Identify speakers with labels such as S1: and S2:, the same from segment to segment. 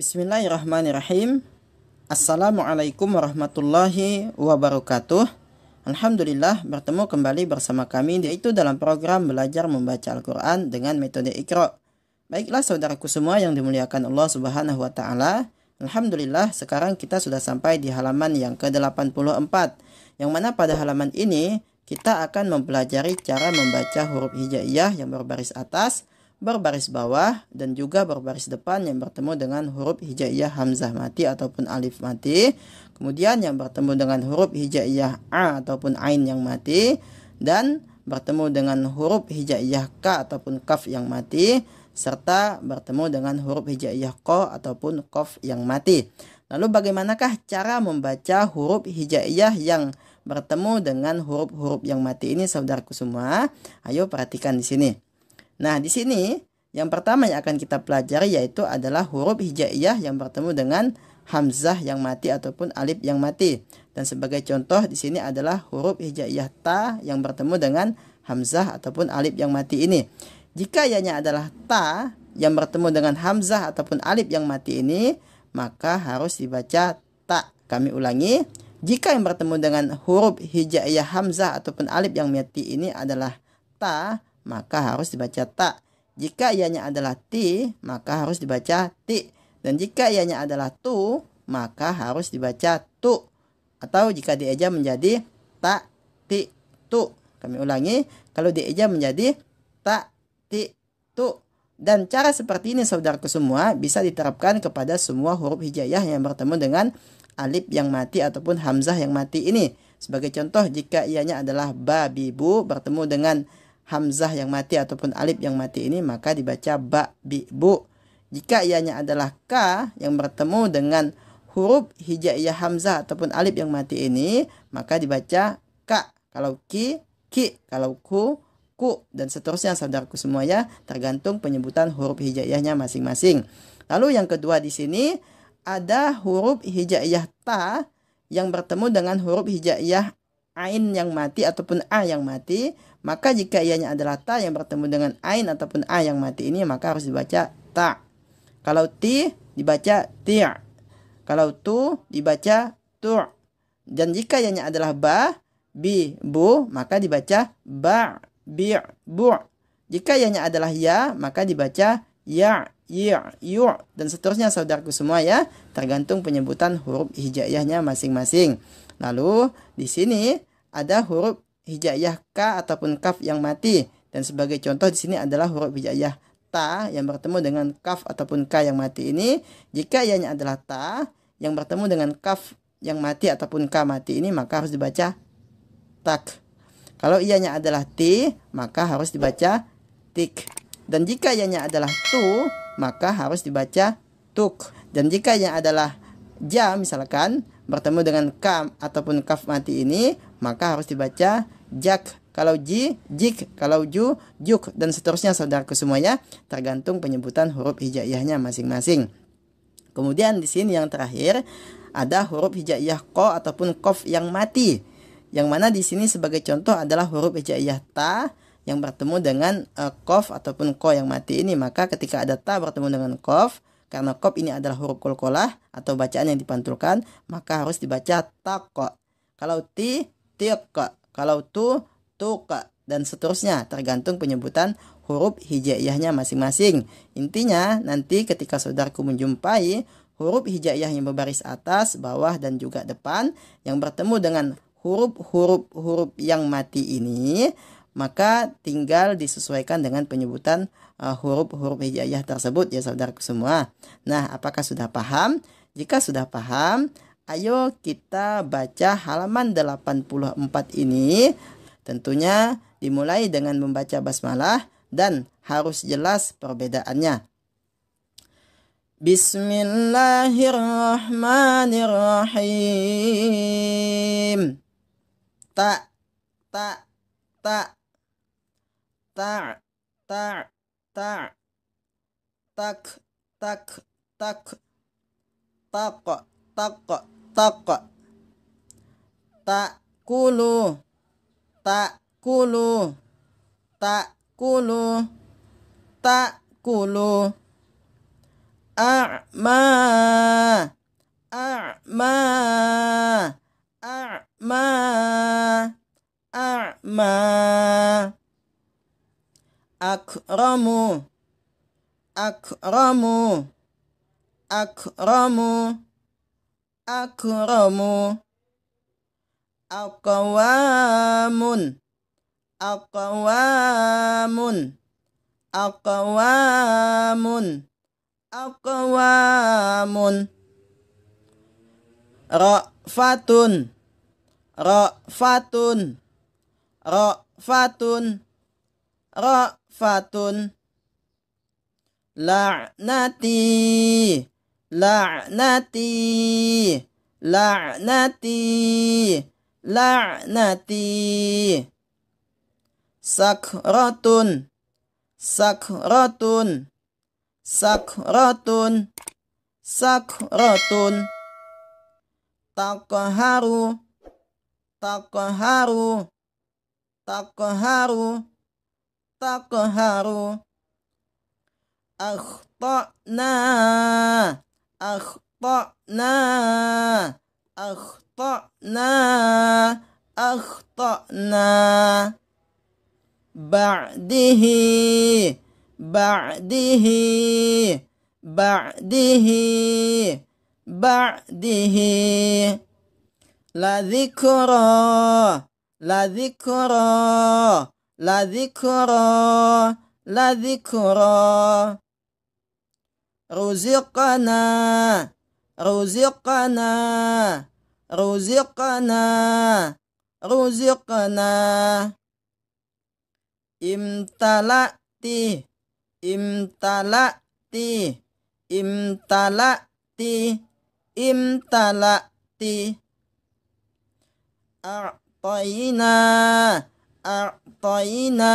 S1: Bismillahirrahmanirrahim. Assalamualaikum warahmatullahi wabarakatuh. Alhamdulillah bertemu kembali bersama kami yaitu dalam program belajar membaca Al-Quran dengan metode Iqra. Baiklah saudaraku semua yang dimuliakan Allah Subhanahu wa Ta'ala. Alhamdulillah sekarang kita sudah sampai di halaman yang ke-84, yang mana pada halaman ini kita akan mempelajari cara membaca huruf hijaiyah yang berbaris atas, berbaris bawah, dan juga berbaris depan yang bertemu dengan huruf hijaiyah hamzah mati ataupun alif mati. Kemudian yang bertemu dengan huruf hijaiyah a ataupun ain yang mati, dan bertemu dengan huruf hijaiyah ka ataupun kaf yang mati, serta bertemu dengan huruf hijaiyah ko ataupun kof yang mati. Lalu bagaimanakah cara membaca huruf hijaiyah yang bertemu dengan huruf-huruf yang mati ini, saudaraku semua? Ayo perhatikan di sini. Nah, di sini yang pertama yang akan kita pelajari yaitu adalah huruf hijaiyah yang bertemu dengan hamzah yang mati ataupun alif yang mati. Dan sebagai contoh di sini adalah huruf hijaiyah ta yang bertemu dengan hamzah ataupun alif yang mati ini. Jika ianya adalah ta yang bertemu dengan hamzah ataupun alif yang mati ini, maka harus dibaca ta. Kami ulangi, jika yang bertemu dengan huruf hijaiyah hamzah ataupun alif yang mati ini adalah ta, maka harus dibaca ta. Jika ianya adalah ti, maka harus dibaca ti. Dan jika ianya adalah tu, maka harus dibaca tu. Atau jika dieja menjadi ta, ti, tu. Kami ulangi, kalau dieja menjadi ta, ti, tu. Dan cara seperti ini saudaraku semua bisa diterapkan kepada semua huruf hijaiyah yang bertemu dengan alif yang mati ataupun hamzah yang mati ini. Sebagai contoh, jika ianya adalah ba, bi, bu bertemu dengan hamzah yang mati ataupun alif yang mati ini, maka dibaca ba, bi, bu. Jika ianya adalah ka yang bertemu dengan huruf hijaiyah hamzah ataupun alif yang mati ini, maka dibaca ka. Kalau ki, ki. Kalau ku, ku. Dan seterusnya saudaraku semua ya, tergantung penyebutan huruf hijaiyahnya masing-masing. Lalu yang kedua di sini ada huruf hijaiyah ta yang bertemu dengan huruf hijaiyah ain yang mati ataupun a yang mati. Maka jika ianya adalah ta yang bertemu dengan ain ataupun a yang mati ini, maka harus dibaca ta. Kalau ti dibaca ti'. Kalau tu dibaca tu'. Dan jika ianya adalah ba, bi, bu, maka dibaca ba, bi, bu. Jika ianya adalah ya, maka dibaca ya, ya, yu. Dan seterusnya saudaraku semua ya, tergantung penyebutan huruf hijaiyahnya masing-masing. Lalu di sini ada huruf hijaiyah ka ataupun kaf yang mati, dan sebagai contoh di sini adalah huruf hijaiyah ta yang bertemu dengan kaf ataupun ka yang mati ini. Jika ianya adalah ta yang bertemu dengan kaf yang mati ataupun ka mati ini, maka harus dibaca tak. Kalau ianya adalah ti, maka harus dibaca tik. Dan jika ianya adalah tu, maka harus dibaca tuk. Dan jika ianya adalah ja misalkan bertemu dengan kam ataupun kaf mati ini, maka harus dibaca jak. Kalau ji, jik. Kalau ju, juk. Dan seterusnya saudaraku semuanya, tergantung penyebutan huruf hijaiyahnya masing-masing. Kemudian di sini yang terakhir ada huruf hijaiyah ko ataupun kof yang mati, yang mana di sini sebagai contoh adalah huruf hijaiyah ta yang bertemu dengan kof ataupun ko yang mati ini. Maka ketika ada ta bertemu dengan kof, karena kof ini adalah huruf qalqalah atau bacaan yang dipantulkan, maka harus dibaca tako. Kalau ti, tiq. Kalau tu, tuq. Dan seterusnya, tergantung penyebutan huruf hijaiyahnya masing-masing. Intinya, nanti ketika saudaraku menjumpai huruf hijaiyah yang berbaris atas, bawah, dan juga depan, yang bertemu dengan huruf yang mati ini, maka tinggal disesuaikan dengan penyebutan huruf-huruf hijaiyah tersebut ya saudaraku semua. Nah, apakah sudah paham? Jika sudah paham, ayo kita baca halaman 84 ini. Tentunya dimulai dengan membaca basmalah dan harus jelas perbedaannya. Bismillahirrahmanirrahim. Ta, ta, ta. Ta, ta, ta. Tak, tak, tak. Tak, tak, tak. Takulu, takulu, takulu, takulu. a'ma, a'ma, a'ma, a'ma. Akramu, akramu, akramu, akramu. Aqwamun, aqwamun, aqwamun, aqwamun. Ra'fatun, ra'fatun, ra'fatun, ra'fatun. La'nati, la'nati, la'nati, la'nati. Sakratun, sakratun, sakratun, sakratun. Taqharu, taqharu, taqharu, taqharu. Akhta'na, akhta'na, akhta'na, akhta'na. Ba'dihi, ba'dihi, ba'dihi, ba'dihi. La dzikra, la dzikra, la dzikra, la dzikra. Ruziqana, ruziqana, ruziqana, ruziqana. Imtala'ti, imtala'ti, imtala'ti, imtala'ti. A'tayna, a'tayna,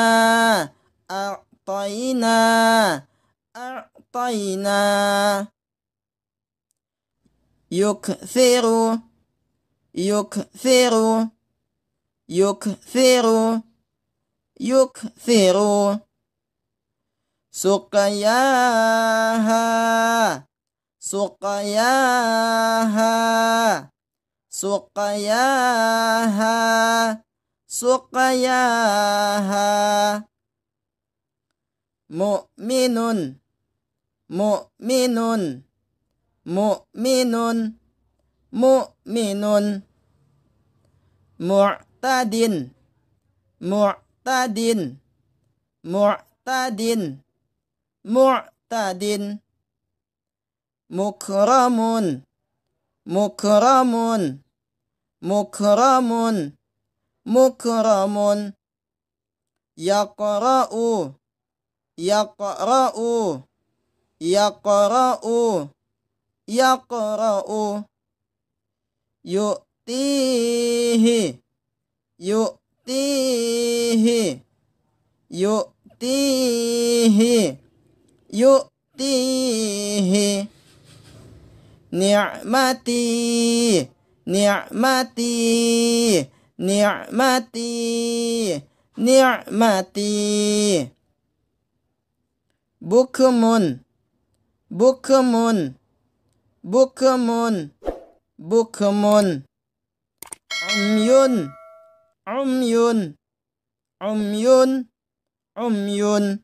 S1: a'tayna, a'tayna. Yukthiru, yukthiru, yukthiru, yukthiru. Suqayaha, suqayaha, suqayaha, suqayaha. Mu'minun, mu'minun, mu'minun, mu'minun. Mu'tadin, mu'tadin, mu'tadin, mu'tadin. Mukramun, mukramun, mukramun, mukramun. Yaqra'u, yaqra'u, yaqra'u, yaqra'u. Yu'tihi, yu'tihi, yu'tihi, yu'tihi. Ni'mati, ni'mati, ni'mati, ni'mati. Bukmun, bukmun, bukmun, bukmun. Umyun, umyun, umyun, umyun.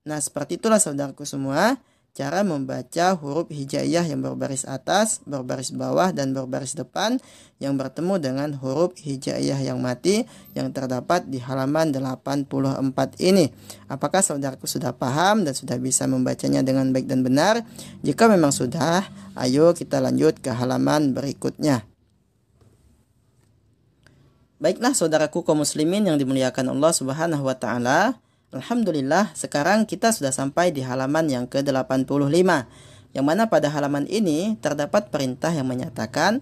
S1: Nah, seperti itulah saudaraku semua cara membaca huruf hijaiyah yang berbaris atas, berbaris bawah, dan berbaris depan yang bertemu dengan huruf hijaiyah yang mati yang terdapat di halaman 84 ini. Apakah saudaraku sudah paham dan sudah bisa membacanya dengan baik dan benar? Jika memang sudah, ayo kita lanjut ke halaman berikutnya. Baiklah saudaraku kaum muslimin yang dimuliakan Allah Subhanahu wa taala. Alhamdulillah, sekarang kita sudah sampai di halaman yang ke-85, yang mana pada halaman ini terdapat perintah yang menyatakan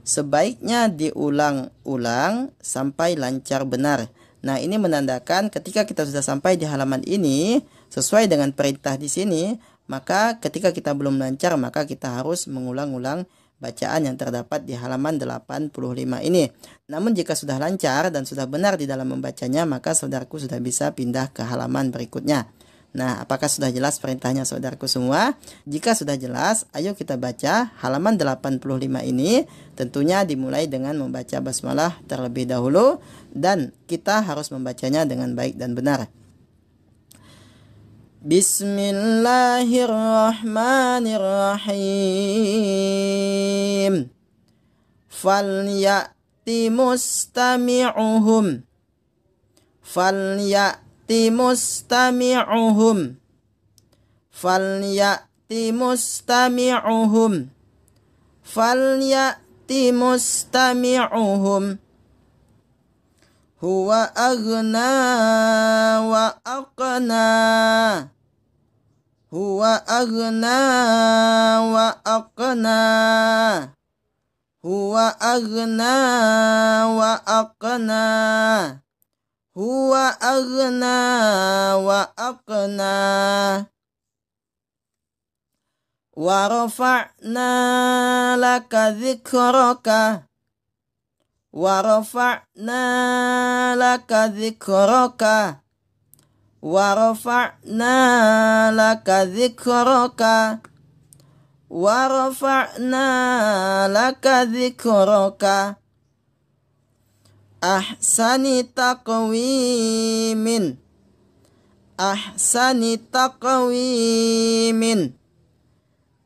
S1: sebaiknya diulang-ulang sampai lancar benar. Nah, ini menandakan ketika kita sudah sampai di halaman ini sesuai dengan perintah di sini, maka ketika kita belum lancar maka kita harus mengulang-ulang bacaan yang terdapat di halaman 85 ini. Namun jika sudah lancar dan sudah benar di dalam membacanya, maka saudaraku sudah bisa pindah ke halaman berikutnya. Nah, apakah sudah jelas perintahnya saudaraku semua? Jika sudah jelas, ayo kita baca halaman 85 ini. Tentunya dimulai dengan membaca basmalah terlebih dahulu dan kita harus membacanya dengan baik dan benar. Bismillahirrahmanirrahim. Falyati mustami'uhum. Falyati mustami'uhum. Falyati mustami'uhum. Falyati mustami'uhum. Huwa aghna wa aqna. Huwa aghna wa aqna. Huwa aghna wa aqna. Huwa aghna wa aqna. Wa rafa'na laka dzikraka. Wa rafa'na laka dzikraka. Wa rafa'na laka dzikraka. Wa rafa'na laka dzikraka. Ahsani taqwimin. Ahsani taqwimin.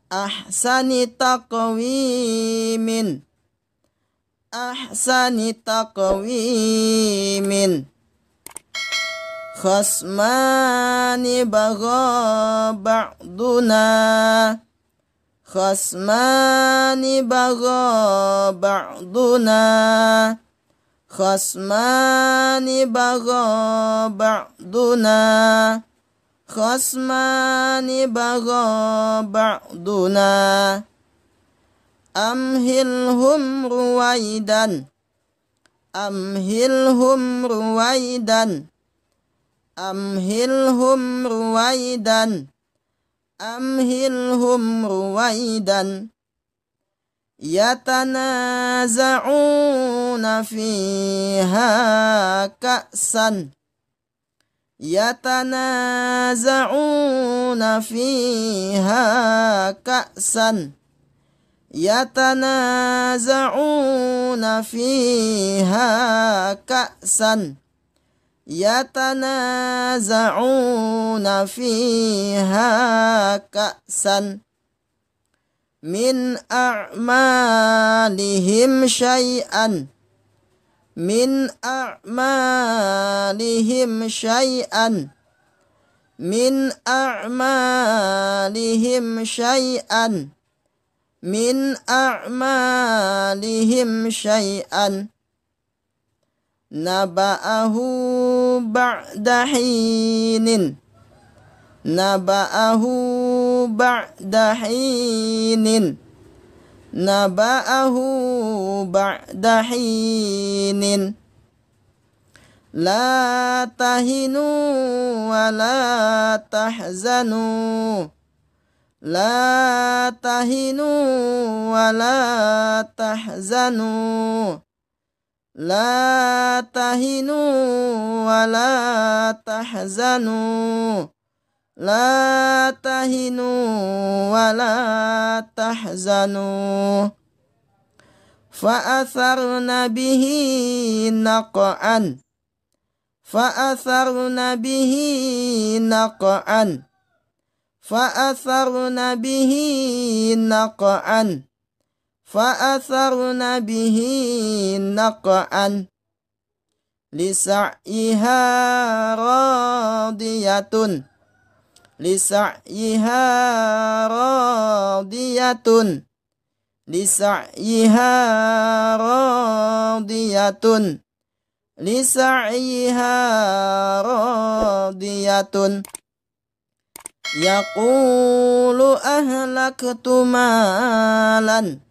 S1: Ahsani taqwimin. Ahsani taqwimin. Khasmani bagha ba'duna. Khasmani bagha ba'duna. Khasmani bagha ba'duna. Khasmani bagha ba'duna. Amhilhum ruwaidan. Amhilhum ruwaidan. Amhilhum ruwaidan. Amhilhum ruwaidan. Yatanaza'una fiha ka'san. Yatanaza'una fiha ka'san. Yatanaza'una fiha ka'san. Yatanaza'una fiha ka'san. Min a'malihim syai'an. Min a'malihim syai'an. Min a'malihim syai'an. Min a'malihim syai'an. Naba'ahu ba'da hinin. Naba'ahu ba'da hinin. Naba'ahu ba'da hinin. La tahinu wa la tahzanu. La tahinu wa la tahzanu. La tahinu wa la tahzanu. La tahinu wa la tahzanu. Fa'atharna bihi naq'an. Fa'atharna bihi naq'an. Fa'atharna bihi naq'an. Fa'atharna bihi naq'an. Lisa'yiha radiyatun. Lisa'yiha radiyatun. Lisa'yiha radiyatun. Lisa'yiha radiyatun. Yaqulu ahlaktu malan.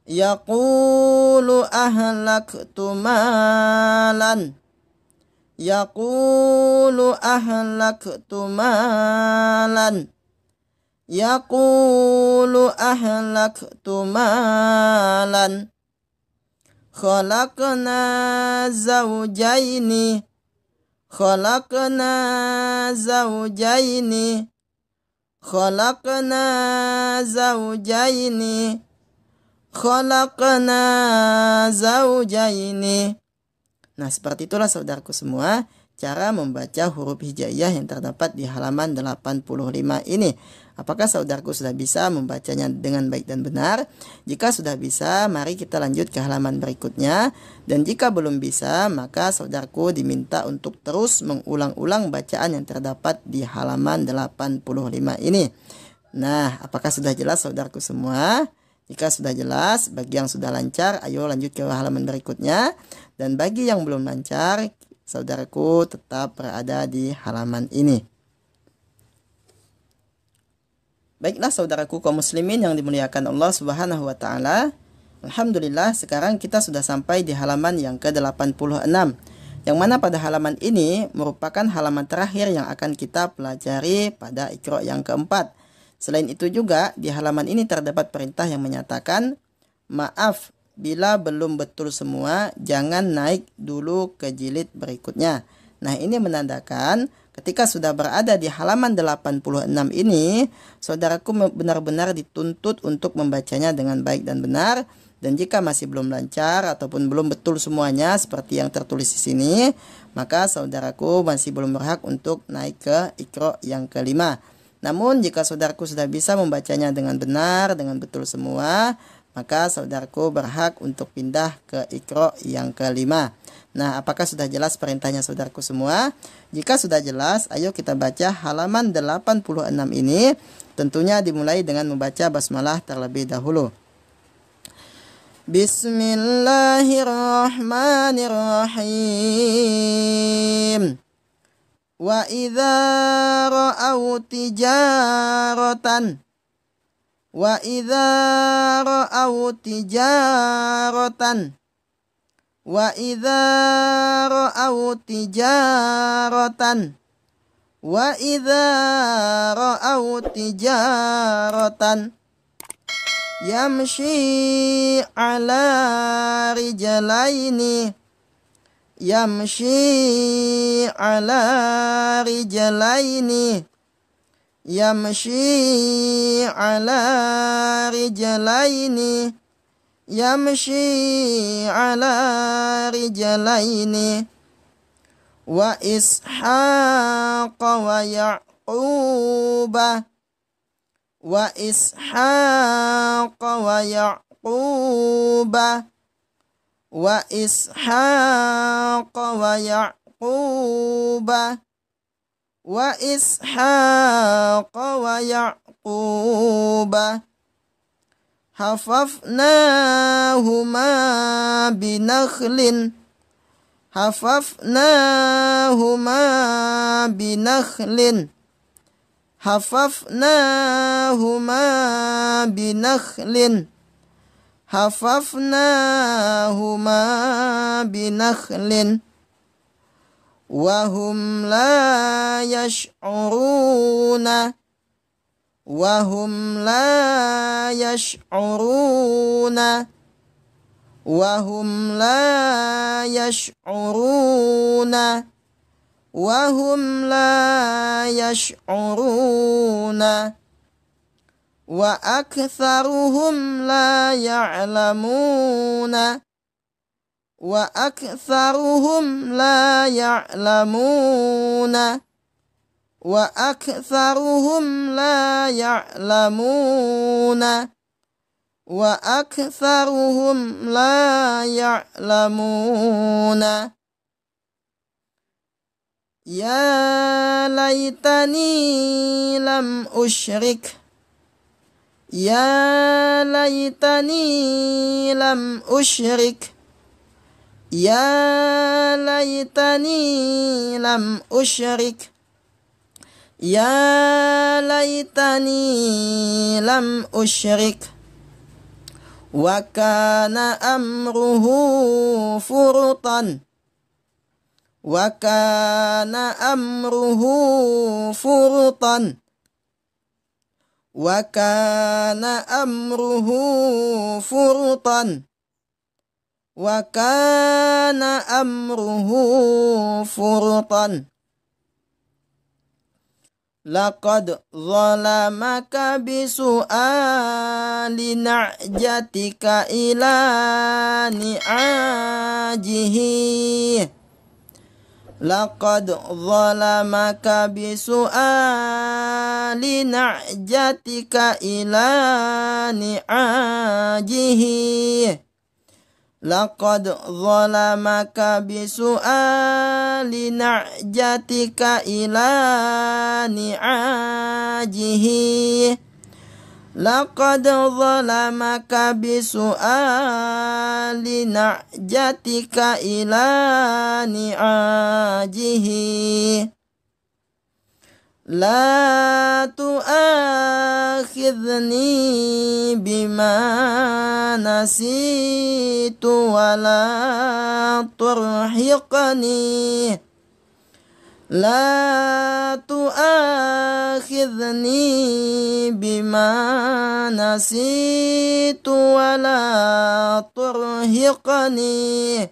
S1: Yaqulu ahlaktu malan. Yaqulu ahlaktu malan. Yaqulu ahlaktu malan. Khalaqna zawjaini. Khalaqna zawjaini. Khalaqna zawjaini. Khalaqna zawjaini. Nah, seperti itulah saudaraku semua cara membaca huruf hijaiyah yang terdapat di halaman 85 ini. Apakah saudaraku sudah bisa membacanya dengan baik dan benar? Jika sudah bisa, mari kita lanjut ke halaman berikutnya. Dan jika belum bisa, maka saudaraku diminta untuk terus mengulang-ulang bacaan yang terdapat di halaman 85 ini. Nah, apakah sudah jelas saudaraku semua? Jika sudah jelas, bagi yang sudah lancar, ayo lanjut ke halaman berikutnya. Dan bagi yang belum lancar, saudaraku tetap berada di halaman ini. Baiklah saudaraku kaum muslimin yang dimuliakan Allah Subhanahu wa taala. Alhamdulillah, sekarang kita sudah sampai di halaman yang ke-86. Yang mana pada halaman ini merupakan halaman terakhir yang akan kita pelajari pada Iqra yang keempat. Selain itu juga di halaman ini terdapat perintah yang menyatakan, maaf bila belum betul semua, jangan naik dulu ke jilid berikutnya. Nah, ini menandakan ketika sudah berada di halaman 86 ini, saudaraku benar-benar dituntut untuk membacanya dengan baik dan benar. Dan jika masih belum lancar ataupun belum betul semuanya seperti yang tertulis di sini, maka saudaraku masih belum berhak untuk naik ke Iqra yang kelima. Namun jika saudaraku sudah bisa membacanya dengan benar, dengan betul semua, maka saudaraku berhak untuk pindah ke Iqra yang kelima. Nah, apakah sudah jelas perintahnya saudaraku semua? Jika sudah jelas, ayo kita baca halaman 86 ini. Tentunya dimulai dengan membaca basmalah terlebih dahulu. Bismillahirrahmanirrahim. Wa idza ra'au tijaratan. Wa idza ra'au tijaratan. Wa idza ra'au tijaratan. Wa idza ra'au tijaratan. Yamshi ala rijlaini. Yamshi ala rijlaini. Yamshi ala rijlaini. Yamshi ala rijlaini. Wa Ishaq wa Ya'quba. Wa Ishaq wa Ya'quba. Wa Ishaq wa Ya'quba. Wa Ishaq wa Ya'quba. Hafafnahuma binakhlin. Hafafnahuma binakhlin. Hafafnahuma binakhlin. Hafafnahuma binakhlin. Wahum la yash'uruna. Wahum la yash'uruna. Wahum la yash'uruna. Wahum la yash'uruna. Wa aktharuhum la ya'lamuna. Wa aktharuhum la ya'lamuna. Wa aktharuhum la ya'lamuna. Wa aktharuhum la ya'lamuna. Ya laitani lam usyrik. Ya laitani lam usyrik. Ya laitani lam usyrik. Ya laitani lam usyrik. Wa kana amruhu furtan. Wa kana amruhu furtan. Wa kana amruhu furtan. wa kana amruhu furtan. Laqad zalamaka bisu'ali na'jatika ila ni'ajihi. Laqad zalamaka bisu'ali na'jatika ila ni'ajihi. Laqad zalamaka bisu'ali na'jatika ila ni'ajihi. Laqad zalamaka bisu'ali na'jatika ila ni'ajihi. La tu'akhidhni bima nasitu wa la turhiqni. La tu'akhidhni bima nasitu wa la turhiqni.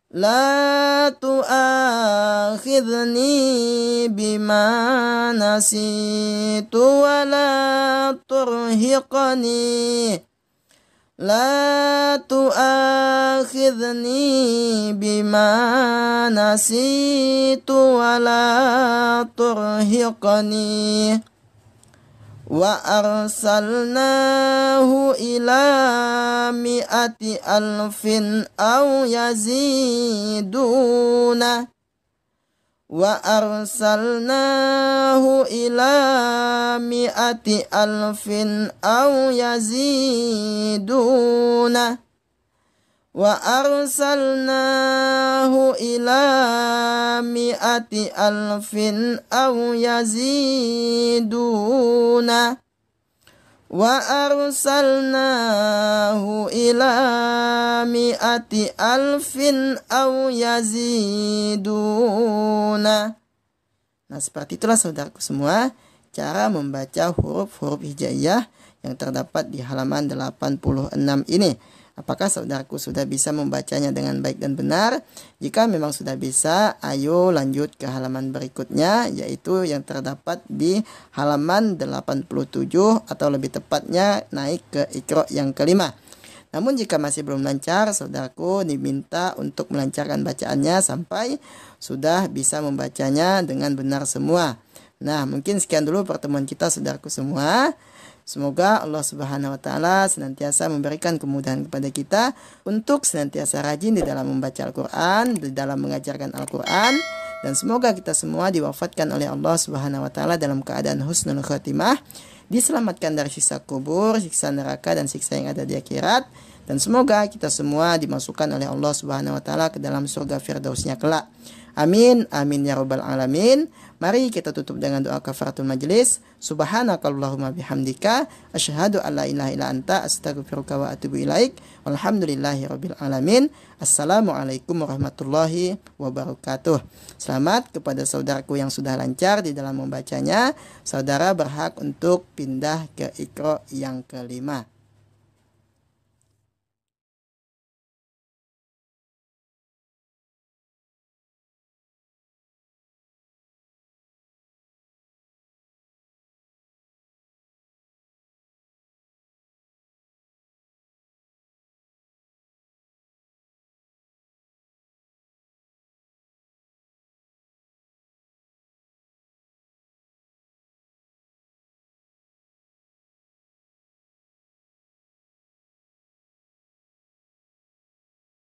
S1: La tu'akhidhni bima nasitu wa la turhiqni. La tu'akhidhni bima nasitu wa la turhiqni. Wa arsalnahu ila mi'ati alfin aw yaziduna. Wa arsalnahu ila mi'ati alfin aw yaziduna. Wa arsalnahu ila mi'ati alfin aw yaziduna. Wa arsalnahu ila mi'ati alfin aw yaziduna. Nah, seperti itulah saudaraku semua cara membaca huruf-huruf hijaiyah yang terdapat di halaman 86 ini. Apakah saudaraku sudah bisa membacanya dengan baik dan benar? Jika memang sudah bisa, ayo lanjut ke halaman berikutnya, yaitu yang terdapat di halaman 87 atau lebih tepatnya naik ke Iqra yang kelima. Namun jika masih belum lancar, saudaraku diminta untuk melancarkan bacaannya sampai sudah bisa membacanya dengan benar semua. Nah, mungkin sekian dulu pertemuan kita saudaraku semua. Semoga Allah Subhanahu wa taala senantiasa memberikan kemudahan kepada kita untuk senantiasa rajin di dalam membaca Al-Qur'an, di dalam mengajarkan Al-Qur'an, dan semoga kita semua diwafatkan oleh Allah Subhanahu wa taala dalam keadaan husnul khatimah, diselamatkan dari siksa kubur, siksa neraka dan siksa yang ada di akhirat, dan semoga kita semua dimasukkan oleh Allah Subhanahu wa taala ke dalam surga firdausnya kelak. Amin, amin ya rabbal alamin. Mari kita tutup dengan doa kafaratul majlis. Subhanakallahumma bihamdika asyhadu an la ilaha illa anta astaghfiruka wa atubu ilaik. Walhamdulillahi rabbil alamin. Assalamualaikum warahmatullahi wabarakatuh. Selamat kepada saudaraku yang sudah lancar di dalam membacanya. Saudara berhak untuk pindah ke Iqra yang kelima.